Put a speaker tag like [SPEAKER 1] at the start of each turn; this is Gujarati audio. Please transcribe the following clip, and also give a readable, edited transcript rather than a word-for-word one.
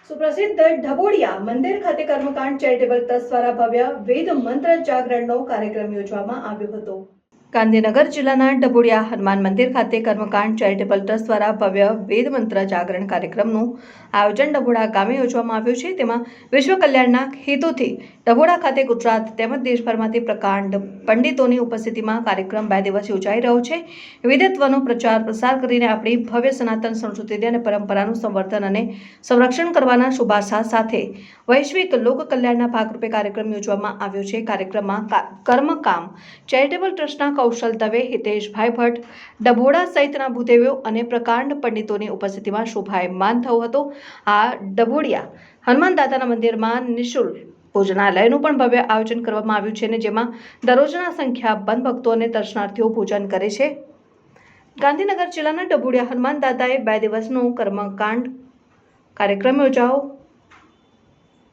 [SPEAKER 1] સુપ્રસિદ્ધ ઢબોડિયા મંદિર ખાતે કર્મકાંડ ચેરિટેબલ ટ્રસ્ટ દ્વારા ભવ્ય વેદ મંત્ર જાગરણનો કાર્યક્રમ યોજવામાં આવ્યો હતો। ગાંધીનગર જિલ્લાના ઢબોડિયા હનુમાન મંદિર ખાતે કર્મકાંડ ચેરિટેબલ ટ્રસ્ટ દ્વારા ભવ્ય વેદ મંત્ર જાગરણ કાર્યક્રમનું આયોજન ઢબોડા ગામે યોજવામાં આવ્યું છે। તેમાં વિશ્વ કલ્યાણના હેતુથી ઢબોડા ખાતે ગુજરાત તેમજ દેશભરમાંથી પ્રકાંડ પંડિતોની ઉપસ્થિતિમાં કાર્યક્રમ 2 દિવસ યોજાઈ રહ્યો છે। વિદ્વત્વનો પ્રચાર પ્રસાર કરીને આપણી ભવ્ય સનાતન સંસ્કૃતિ અને પરંપરાનું સંવર્ધન અને સંરક્ષણ કરવાના શુભાશા સાથે વૈશ્વિક લોક કલ્યાણના ભાગરૂપે કાર્યક્રમ યોજવામાં આવ્યો છે। કાર્યક્રમમાં કર્મકામ ચેરિટેબલ ટ્રસ્ટના કૌશલ દવે, હિતેશભાઈ ભટ્ટ, ઢબોડા સહિતના ભૂદેવો અને પ્રકાંડ પંડિતોની ઉપસ્થિતિમાં શોભાયમાન થયો હતો। આ ઢબોડિયા હનુમાન દાદાના મંદિરમાં નિઃશુલ્ક ભોજનાલયનું પણ ભવ્ય આયોજન કરવામાં આવ્યું છે, જેમાં દરરોજના સંખ્યાબંધ ભક્તો અને દર્શનાર્થીઓ ભોજન કરે છે। ગાંધીનગર જિલ્લાના ઢબોડિયા હનુમાન દાદાએ 2 દિવસનો કર્મકાંડ કાર્યક્રમ યોજાયો।